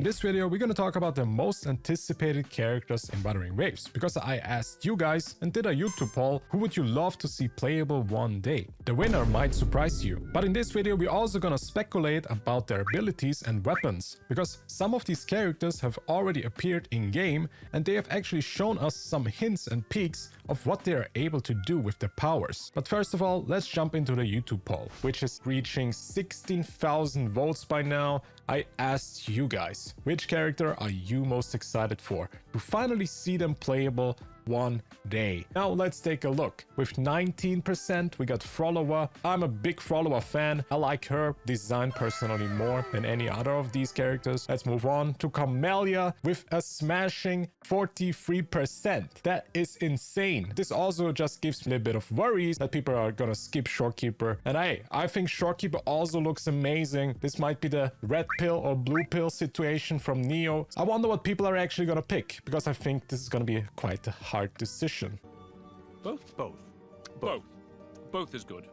In this video, we're gonna talk about the most anticipated characters in Wuthering Waves, because I asked you guys and did a YouTube poll, who would you love to see playable one day? The winner might surprise you. But in this video, we're also gonna speculate about their abilities and weapons, because some of these characters have already appeared in-game, and they have actually shown us some hints and peeks of what they are able to do with their powers. But first of all, let's jump into the YouTube poll, which is reaching 16,000 votes by now. I asked you guys, which character are you most excited for to finally see them playable one day? Now let's take a look. With 19%, we got Phrolova. I'm a big Phrolova fan. I like her design personally more than any other of these characters. Let's move on to Camellya with a smashing 43%. That is insane. This also just gives me a bit of worries that people are gonna skip Shorekeeper. And I think Shorekeeper also looks amazing. This might be the red pill or blue pill situation from Neo. I wonder what people are actually gonna pick, because I think this is gonna be quite a hard decision. Both is good.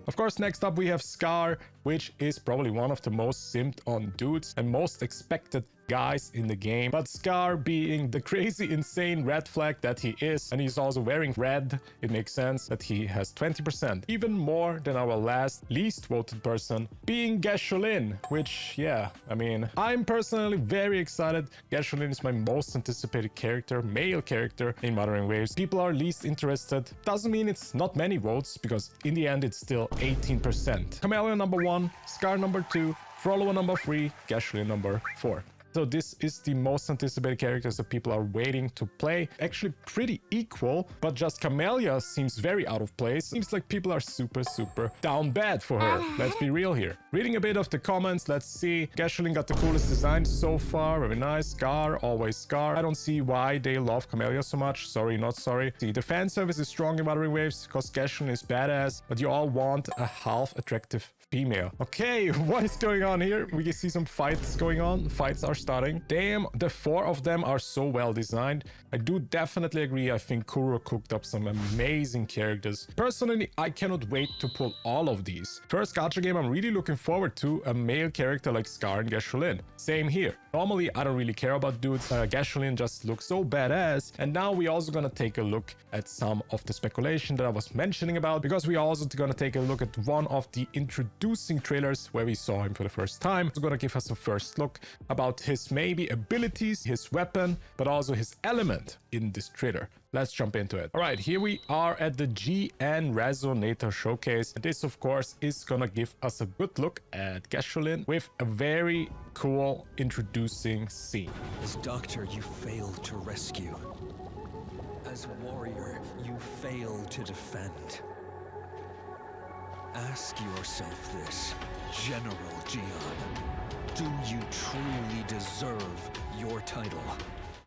Of course, next up we have Scar, which is probably one of the most simped on dudes and most expected guys in the game. But Scar, being the crazy insane red flag that he is, and he's also wearing red, it makes sense that he has 20%, even more than our last least voted person, being Geshu Lin, which, yeah, I mean, I'm personally very excited. Geshu Lin is my most anticipated character, male character in Wuthering Waves. People are least interested. Doesn't mean it's not many votes, because in the end it's still 18%. Camellya number 1, Scar number 2, Phrolova number 3, Geshu Lin number 4. So this is the most anticipated characters that people are waiting to play. Actually pretty equal, but just Camellya seems very out of place. Seems like people are super down bad for her. Let's be real here. Reading a bit of the comments, let's see. Geshu Lin got the coolest design so far. Very nice. Scar, always Scar. I don't see why they love Camellya so much. Sorry, not sorry. See, the fan service is strong in Wuthering Waves because Geshu Lin is badass, but you all want a half attractive female. Okay, what is going on here? We can see some fights going on. Fights are starting. Damn, the 4 of them are so well designed. I do definitely agree. I think Kuro cooked up some amazing characters. Personally, I cannot wait to pull all of these. First gacha game I'm really looking forward to, a male character like Scar and Geshu Lin. Same here. Normally, I don't really care about dudes. Geshu Lin just looks so badass. And now we're also gonna take a look at some of the speculation that I was mentioning about, because we're also gonna take a look at one of the introducing trailers where we saw him for the first time. It's gonna give us a first look about his maybe abilities, his weapon, but also his element in this trailer. Let's jump into it. All right, here we are at the GN Resonator Showcase. This, of course, is gonna give us a good look at Geshu Lin with a very cool introducing scene. As doctor, you failed to rescue. As warrior, you failed to defend. Ask yourself this, General Jian. Do you truly deserve your title?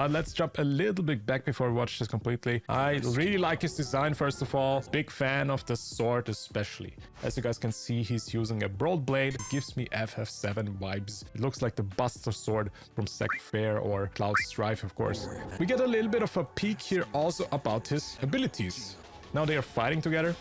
Let's jump a little bit back before we watch this completely. I really like his design, first of all. Big fan of the sword especially. As you guys can see, he's using a broad blade. It gives me FF7 vibes. It looks like the Buster Sword from Sec Fair or Cloud Strife, of course. We get a little bit of a peek here also about his abilities. Now they are fighting together.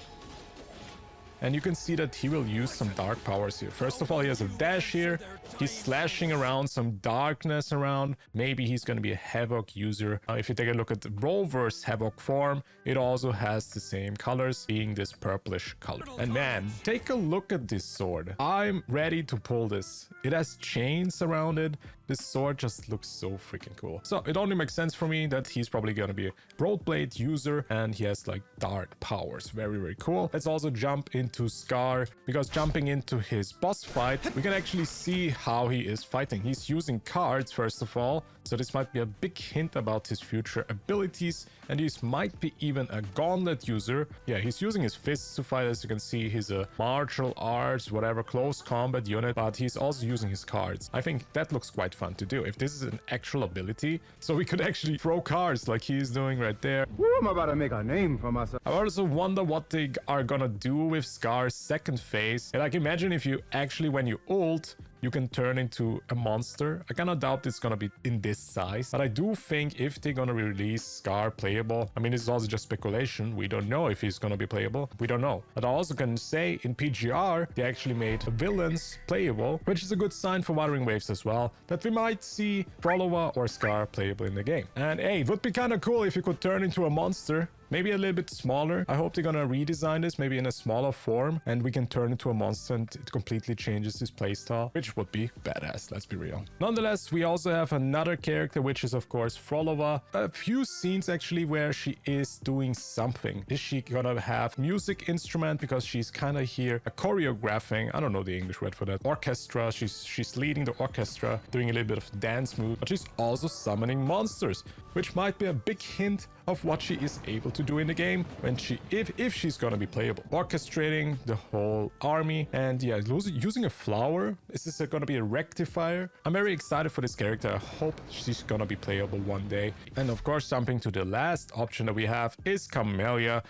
And you can see that he will use some dark powers here. First of all, he has a dash here. He's slashing around some darkness around. Maybe he's going to be a Havoc user. If you take a look at the Rover's Havoc form, it also has the same colors, being this purplish color. And man, take a look at this sword. I'm ready to pull this. It has chains around it. This sword just looks so freaking cool. So it only makes sense for me that he's probably going to be a broad blade user, and he has like dark powers. Very cool. Let's also jump into Scar, because jumping into his boss fight, we can actually see how he is fighting. He's using cards, first of all, so this might be a big hint about his future abilities, and he might be even a gauntlet user. Yeah, he's using his fists to fight. As you can see, he's a martial arts, whatever, close combat unit, but he's also using his cards. I think that looks quite fun to do if this is an actual ability, so we could actually throw cards like he's doing right there. Woo, I'm about to make a name for myself. I also wonder what they are gonna do with Scar's second phase. And like, imagine if you actually, when you ult, you can turn into a monster. I kind of doubt it's gonna be in this size, but I do think if they're gonna release Scar playable, I mean, this is also just speculation. We don't know if he's gonna be playable. We don't know. But I also can say in PGR, they actually made villains playable, which is a good sign for Wuthering Waves as well, that we might see Phrolova or Scar playable in the game. And hey, it would be kind of cool if you could turn into a monster. Maybe a little bit smaller. I hope they're gonna redesign this, maybe in a smaller form, and we can turn into a monster and it completely changes his playstyle, which would be badass, let's be real. Nonetheless, we also have another character, which is of course Phrolova. A few scenes actually where she is doing something. Is she gonna have music instrument, because she's kind of here choreographing, I don't know the English word for that, orchestra. She's leading the orchestra, doing a little bit of dance move, but she's also summoning monsters, which might be a big hint of what she is able to do in the game when if she's gonna be playable. Orchestrating the whole army, and yeah, using a flower. Is this gonna be a rectifier? I'm very excited for this character. I hope she's gonna be playable one day. And of course, jumping to the last option that we have is Camellya.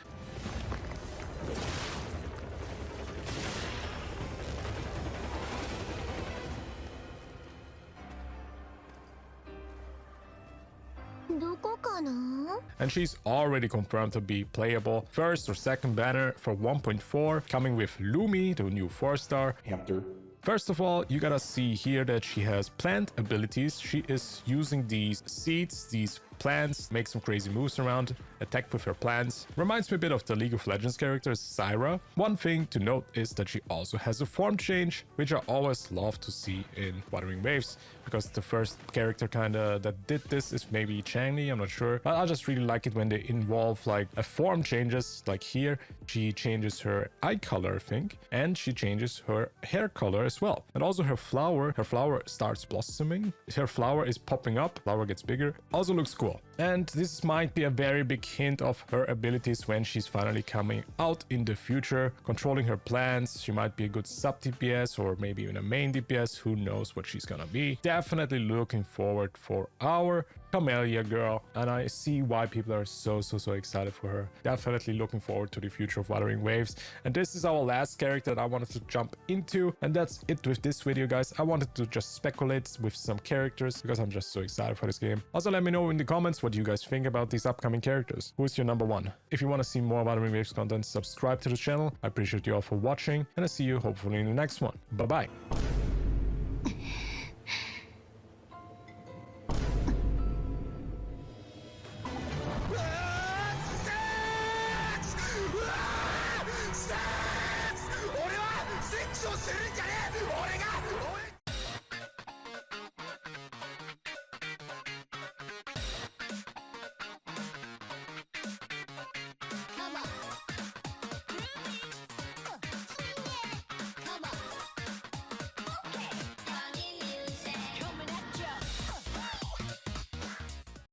And she's already confirmed to be playable. First or second banner for 1.4, coming with Lumi, the new 4-star. First of all, you gotta see here that she has plant abilities. She is using these seeds, these plants, make some crazy moves around, attack with her plants. Reminds me a bit of the League of Legends character Zyra. One thing to note is that she also has a form change, which I always love to see in Wuthering Waves, because the first character kinda that did this is maybe Changli, I'm not sure. But I just really like it when they involve like a form changes, like here, she changes her eye color, I think, and she changes her hair color as well. And also her flower starts blossoming. Her flower is popping up, flower gets bigger, also looks cool. And this might be a very big hint of her abilities when she's finally coming out in the future, controlling her plants. She might be a good sub DPS or maybe even a main DPS, who knows what she's gonna be. Definitely looking forward for our Camellya girl, and I see why people are so excited for her. Definitely looking forward to the future of Wuthering Waves. And this is our last character that I wanted to jump into, and that's it with this video, guys. I wanted to just speculate with some characters because I'm just so excited for this game. Also, let me know in the comments what you guys think about these upcoming characters. Who is your number one? If you want to see more Wuthering Waves content, subscribe to the channel. I appreciate you all for watching, and I see you hopefully in the next one. Bye bye.